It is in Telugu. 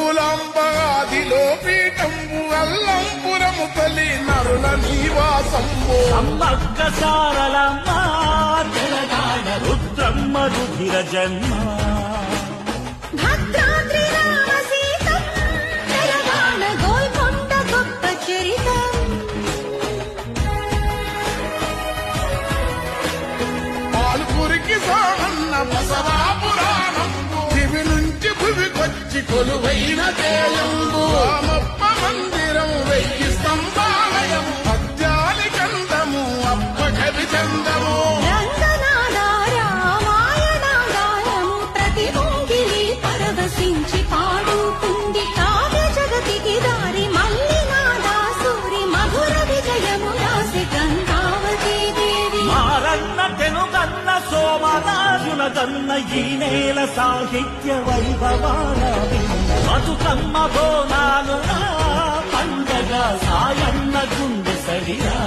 అంబజోగులాంబగాదిలో పీఠంబు అల్లంపురము తల్లి నరుల నివాసంబు అమ్మక్క సారలమ్మ తెలంగాణ రుద్రమ్మ రుధిర జన్మ భద్రాద్రి రామసీతం తెలంగాణ గోల్కొండ గొప్ప చరితం పాల్పురికి సామన్న బసవా పురాణంబు దివి నుంచి భువికొచ్చి కొలువైన దేయంబు రామప్ప మందిరం 1000 స్తంభాలయం పద్యాలి కందము అప్ప కవి చందము రంగనాద రామాయణాగారము ప్రతి ఒంగిలి పరవశించి పాడుతుంది కావ్య జగతికి దారి మల్లినాద సూరి మధుర విజయము రాసి గంగావతీ దేవి మారన్న తెనుగన్న సోమరాజుల గన్న ఈ నేల సాహిత్య వైభవాల బతుకమ్మ బోనాలు పండగ సాయన్న గుండె సడిరా